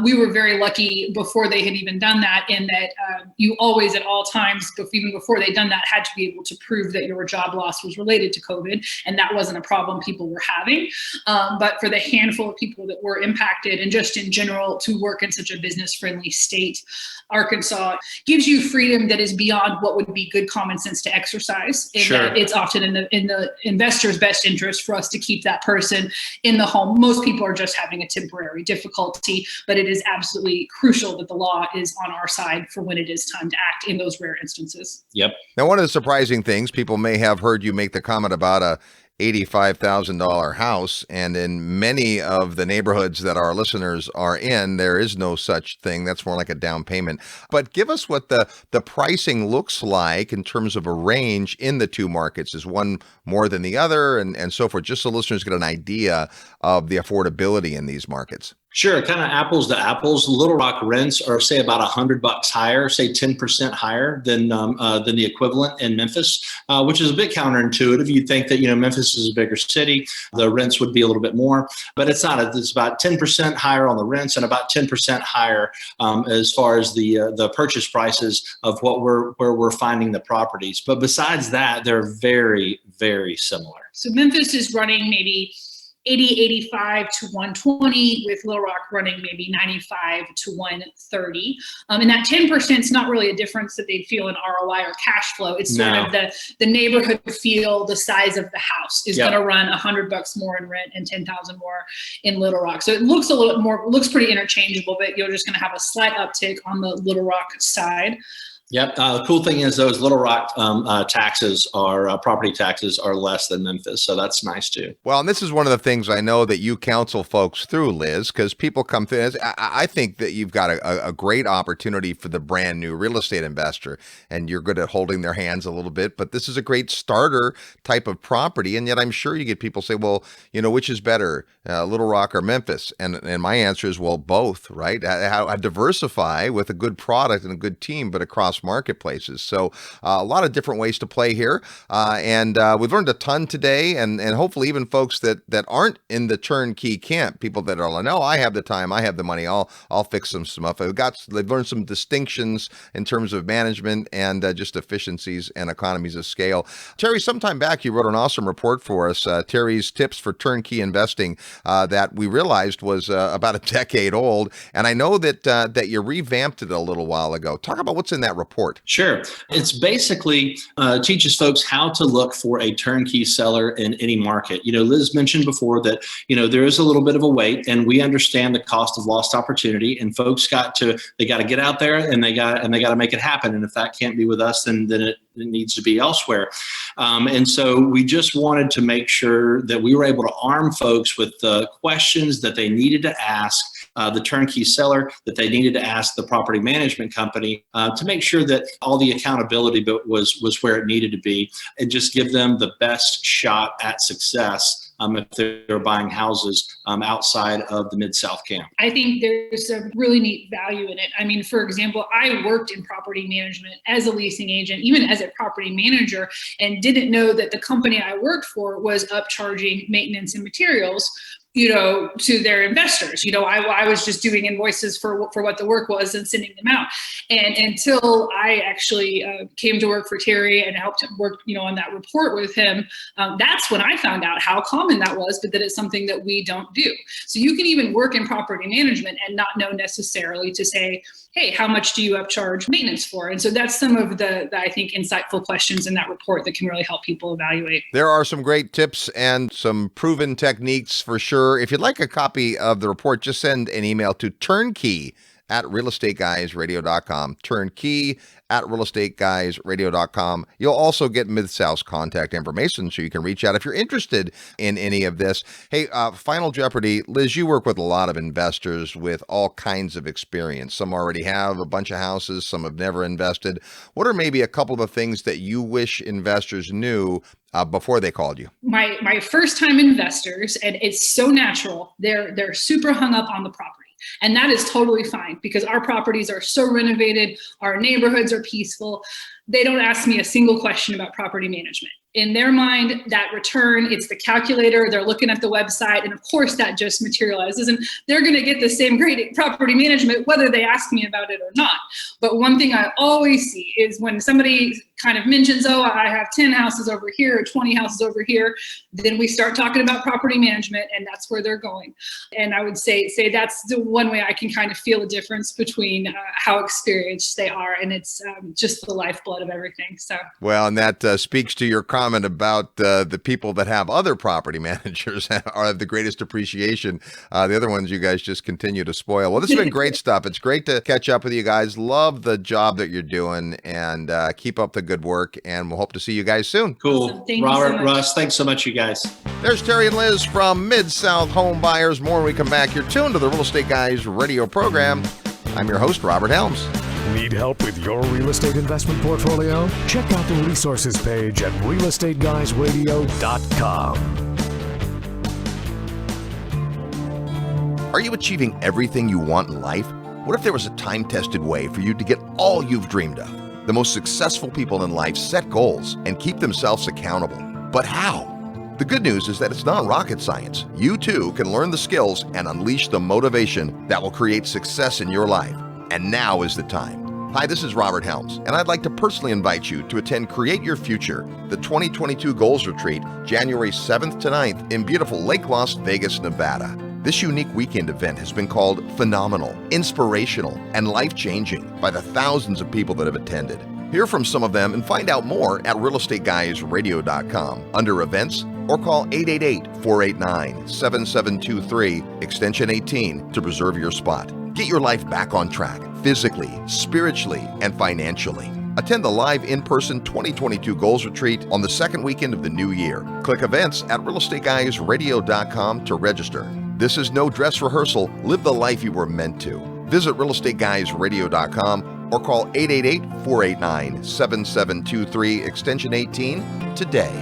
We were very lucky before they had even done that, in that you always at all times, even before they'd done that, had to be able to prove that your job loss was related to COVID. And that wasn't a problem people were having. But for the handful of people that were impacted, and just in general, to work in such a business-friendly state, Arkansas gives you freedom that is beyond what would be good common sense to exercise. And Sure. It's often in the investor's best interest for us to keep that person in the home. Most people are just having a temporary difficulty, but it is absolutely crucial that the law is on our side for when it is time to act in those rare instances. Yep. Now, one of the surprising things, people may have heard you make the comment about a $85,000 house, and in many of the neighborhoods that our listeners are in, there is no such thing. That's more like a down payment. But give us what the pricing looks like in terms of a range in the two markets. Is one more than the other, and so forth, just so listeners get an idea of the affordability in these markets? Sure, kind of apples to apples. Little Rock rents are, say, about $100 higher, say 10% higher than the equivalent in Memphis, which is a bit counterintuitive. You'd think that Memphis is a bigger city, the rents would be a little bit more, but it's not. It's about 10% higher on the rents and about 10% higher as far as the purchase prices of where we're finding the properties. But besides that, they're very, very similar. So Memphis is running maybe 80, 85 to 120, with Little Rock running maybe 95 to 130. And that 10% is not really a difference that they'd feel in ROI or cash flow. It's sort of the neighborhood feel, the size of the house is going to run $100 more in rent and 10,000 more in Little Rock. So it looks a little more, looks pretty interchangeable, but you're just going to have a slight uptick on the Little Rock side. Yep. The cool thing is those Little Rock property taxes are less than Memphis. So that's nice too. Well, and this is one of the things I know that you counsel folks through, Liz, because people come through. I think that you've got a great opportunity for the brand new real estate investor, and you're good at holding their hands a little bit. But this is a great starter type of property. And yet I'm sure you get people say, well, which is better, Little Rock or Memphis? And my answer is, well, both, right? I diversify with a good product and a good team, but across marketplaces. So a lot of different ways to play here. And we've learned a ton today, and hopefully even folks that aren't in the turnkey camp, people that are like, no, I have the time, I have the money, I'll fix some stuff. They've learned some distinctions in terms of management and just efficiencies and economies of scale. Terry, sometime back, you wrote an awesome report for us, Terry's Tips for Turnkey Investing, that we realized was about a decade old. And I know that you revamped it a little while ago. Talk about what's in that report. Sure. It's basically teaches folks how to look for a turnkey seller in any market. Liz mentioned before that, there is a little bit of a wait, and we understand the cost of lost opportunity, and folks got to get out there and they got to make it happen. And if that can't be with us, then it needs to be elsewhere. And so we just wanted to make sure that we were able to arm folks with the questions that they needed to ask the turnkey seller that they needed to ask the property management company to make sure that all the accountability was where it needed to be, and just give them the best shot at success if they're buying houses outside of the Mid-South camp. I think there's a really neat value in it. I mean, for example, I worked in property management as a leasing agent, even as a property manager, and didn't know that the company I worked for was upcharging maintenance and materials, to their investors. I was just doing invoices for what the work was and sending them out. And until I actually came to work for Terry and helped work, on that report with him, that's when I found out how common that was, but that it's something that we don't do. So you can even work in property management and not know necessarily to say, hey, how much do you upcharge maintenance for? And so that's some of the I think, insightful questions in that report that can really help people evaluate. There are some great tips and some proven techniques for sure. If you'd like a copy of the report, just send an email to Turnkey at realestateguysradio.com. Turnkey at realestateguysradio.com. You'll also get Mid-South's contact information so you can reach out if you're interested in any of this. Hey, Final Jeopardy, Liz, you work with a lot of investors with all kinds of experience. Some already have a bunch of houses, some have never invested. What are maybe a couple of the things that you wish investors knew before they called you? My first time investors, and it's so natural, they're super hung up on the property. And that is totally fine because our properties are so renovated, our neighborhoods are peaceful. They don't ask me a single question about property management. In their mind, that return, it's the calculator, they're looking at the website, and of course that just materializes, and they're gonna get the same great property management whether they ask me about it or not. But one thing I always see is when somebody kind of mentions, oh, I have 10 houses over here or 20 houses over here, then we start talking about property management, and that's where they're going. And I would say that's the one way I can kind of feel a difference between how experienced they are, and it's just the lifeblood of everything. So well, and that speaks to your comment about the people that have other property managers are of the greatest appreciation. The other ones you guys just continue to spoil. Well, this has been great stuff. It's great to catch up with you guys. Love the job that you're doing, and keep up the good work, and we'll hope to see you guys soon. Cool. Awesome. Robert, so Russ, thanks so much, you guys. There's Terry and Liz from Mid-South Home Buyers. More when we come back. You're tuned to the Real Estate Guys radio program. I'm your host, Robert Helms. Need help with your real estate investment portfolio? Check out the resources page at realestateguysradio.com. Are you achieving everything you want in life? What if there was a time-tested way for you to get all you've dreamed of? The most successful people in life set goals and keep themselves accountable. But how? The good news is that it's not rocket science. You too can learn the skills and unleash the motivation that will create success in your life. And now is the time. Hi, this is Robert Helms, and I'd like to personally invite you to attend Create Your Future, the 2022 Goals Retreat, January 7th to 9th in beautiful Lake Las Vegas, Nevada. This unique weekend event has been called phenomenal, inspirational, and life-changing by the thousands of people that have attended. Hear from some of them and find out more at realestateguysradio.com under events, or call 888-489-7723, extension 18 to reserve your spot. Get your life back on track, physically, spiritually, and financially. Attend the live in-person 2022 Goals Retreat on the second weekend of the new year. Click events at realestateguysradio.com to register. This is no dress rehearsal. Live the life you were meant to. Visit realestateguysradio.com or call 888-489-7723, extension 18 today.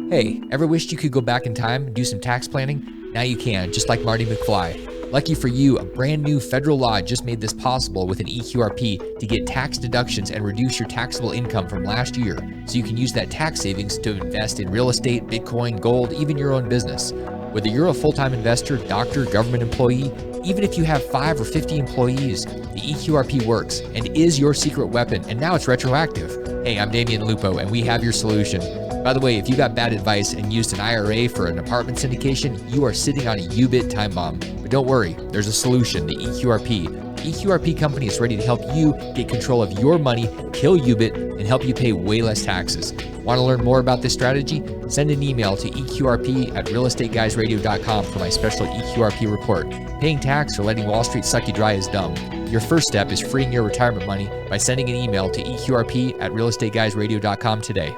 Hey, ever wished you could go back in time and do some tax planning? Now you can, just like Marty McFly. Lucky for you, a brand new federal law just made this possible with an EQRP to get tax deductions and reduce your taxable income from last year, so you can use that tax savings to invest in real estate, Bitcoin, gold, even your own business. Whether you're a full-time investor, doctor, government employee, even if you have 5 or 50 employees, the EQRP works and is your secret weapon, and now it's retroactive. Hey, I'm Damian Lupo, and we have your solution. By the way, if you got bad advice and used an IRA for an apartment syndication, you are sitting on a U-bit time bomb. But don't worry, there's a solution, the EQRP. EQRP company is ready to help you get control of your money, kill U-bit, and help you pay way less taxes. Want to learn more about this strategy? Send an email to eqrp@realestateguysradio.com for my special EQRP report. Paying tax or letting Wall Street suck you dry is dumb. Your first step is freeing your retirement money by sending an email to eqrp@realestateguysradio.com today.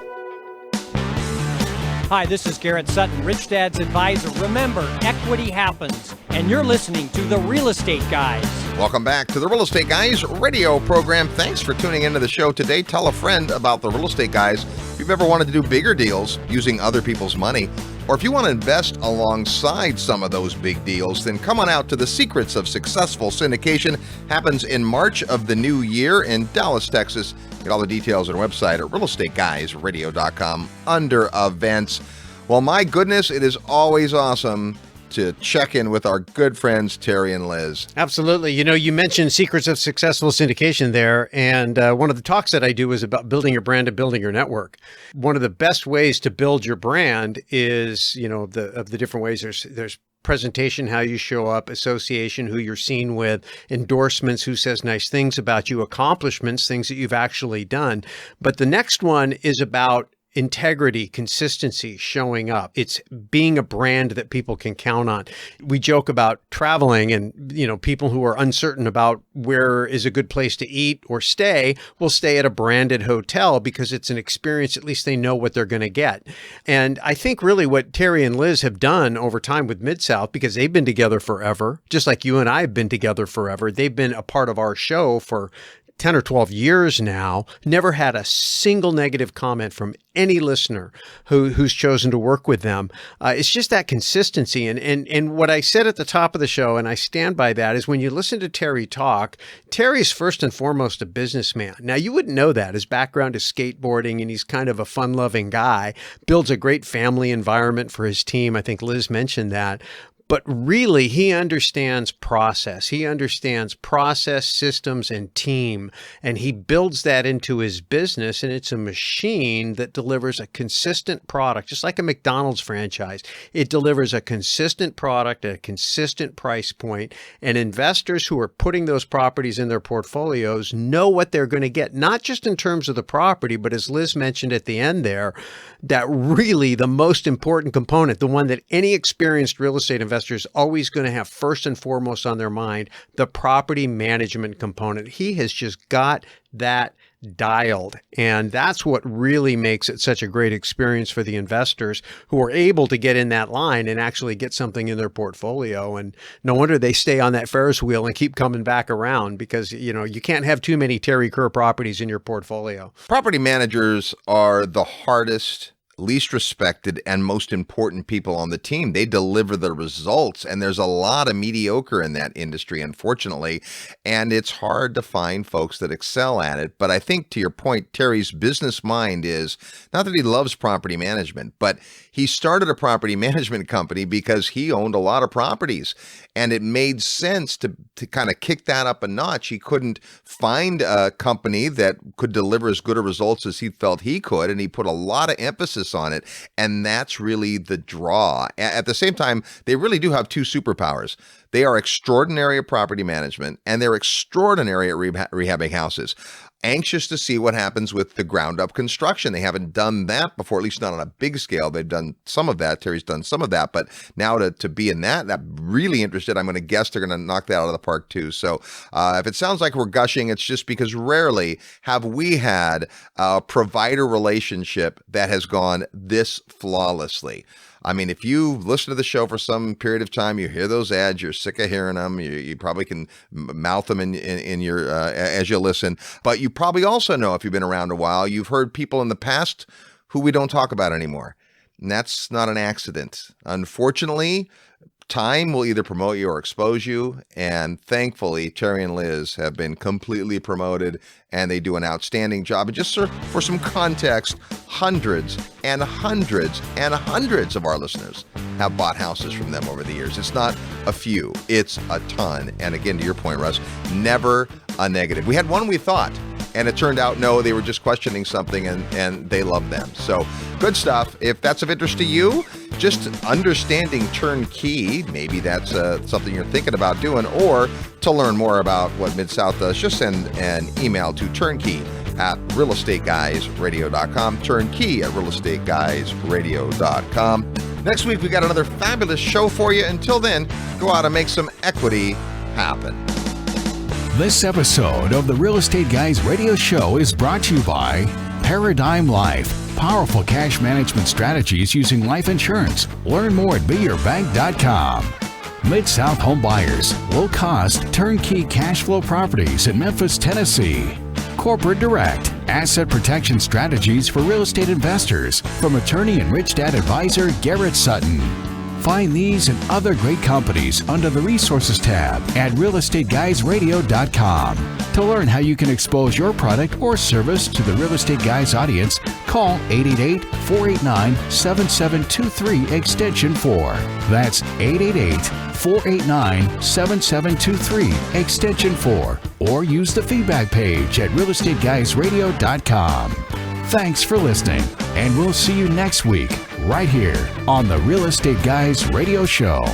Hi, this is Garrett Sutton, Rich Dad's advisor. Remember, equity happens, and you're listening to The Real Estate Guys. Welcome back to the Real Estate Guys radio program. Thanks for tuning into the show today. Tell a friend about the Real Estate Guys. If you've ever wanted to do bigger deals using other people's money, or if you want to invest alongside some of those big deals, then come on out to the Secrets of Successful Syndication. Happens in March of the new year in Dallas, Texas. Get all the details on our website at realestateguysradio.com under events. Well, my goodness, it is always awesome to check in with our good friends, Terry and Liz. Absolutely. You know, you mentioned Secrets of Successful Syndication there, and one of the talks that I do is about building your brand and building your network. One of the best ways to build your brand is, you know, of the different ways, there's presentation, how you show up, association, who you're seen with, endorsements, who says nice things about you, accomplishments, things that you've actually done. But the next one is about integrity, consistency, showing up. It's being a brand that people can count on. We joke about traveling and, you know, people who are uncertain about where is a good place to eat or stay will stay at a branded hotel because it's an experience. At least they know what they're going to get. And I think really what Terry and Liz have done over time with Mid-South, because they've been together forever, just like you and I have been together forever. They've been a part of our show for 10 or 12 years now, never had a single negative comment from any listener who's chosen to work with them. It's just that consistency. And what I said at the top of the show, and I stand by that, is when you listen to Terry talk, Terry's first and foremost a businessman. Now, you wouldn't know that. His background is skateboarding, and he's kind of a fun-loving guy, builds a great family environment for his team. I think Liz mentioned that. But really, he understands process. He understands process, systems, and team. And he builds that into his business, and it's a machine that delivers a consistent product, just like a McDonald's franchise. It delivers a consistent product at a consistent price point, and investors who are putting those properties in their portfolios know what they're going to get, not just in terms of the property, but as Liz mentioned at the end there, that really the most important component, the one that any experienced real estate investor is always going to have first and foremost on their mind, the property management component. He has just got that dialed. And that's what really makes it such a great experience for the investors who are able to get in that line and actually get something in their portfolio. And no wonder they stay on that Ferris wheel and keep coming back around, because, you know, you can't have too many Terry Kerr properties in your portfolio. Property managers are the hardest, least respected, and most important people on the team. They deliver the results, and there's a lot of mediocre in that industry, unfortunately, and it's hard to find folks that excel at it. But I think, to your point, Terry's business mind is not that he loves property management, but he started a property management company because he owned a lot of properties, and it made sense to kind of kick that up a notch. He couldn't find a company that could deliver as good a results as he felt he could, and he put a lot of emphasis on it, and that's really the draw. At the same time, they really do have two superpowers. They are extraordinary at property management, and they're extraordinary at rehabbing houses. Anxious to see what happens with the ground up construction. They haven't done that before, at least not on a big scale. They've done some of that. Terry's done some of that, but now to be in that, I'm really interested. I'm going to guess they're going to knock that out of the park too. So if it sounds like we're gushing, it's just because rarely have we had a provider relationship that has gone this flawlessly. I mean, if you listen to the show for some period of time, you hear those ads, you're sick of hearing them. You probably can mouth them in your as you listen. But you probably also know, if you've been around a while, you've heard people in the past who we don't talk about anymore. And that's not an accident. Unfortunately, time will either promote you or expose you. And thankfully, Terry and Liz have been completely promoted, and they do an outstanding job. And just for some context, hundreds and hundreds and hundreds of our listeners have bought houses from them over the years. It's not a few, it's a ton. And again, to your point, Russ, never a negative. We had one we thought, and it turned out, no, they were just questioning something, and they love them. So good stuff. If that's of interest to you, just understanding Turnkey, maybe that's something you're thinking about doing, or to learn more about what Mid-South does, just send an email to turnkey@realestateguysradio.com, turnkey@realestateguysradio.com. Next week, we got another fabulous show for you. Until then, go out and make some equity happen. This episode of the Real Estate Guys radio show is brought to you by Paradigm Life. Powerful cash management strategies using life insurance. Learn more at beyourbank.com. Mid-South Home Buyers. Low-cost, turnkey cash flow properties in Memphis, Tennessee. Corporate Direct. Asset protection strategies for real estate investors from attorney and Rich Dad advisor Garrett Sutton. Find these and other great companies under the Resources tab at realestateguysradio.com. To learn how you can expose your product or service to the Real Estate Guys audience, call 888-489-7723 extension 4. That's 888-489-7723 extension 4. Or use the feedback page at realestateguysradio.com. Thanks for listening, and we'll see you next week right here on the Real Estate Guys Radio Show.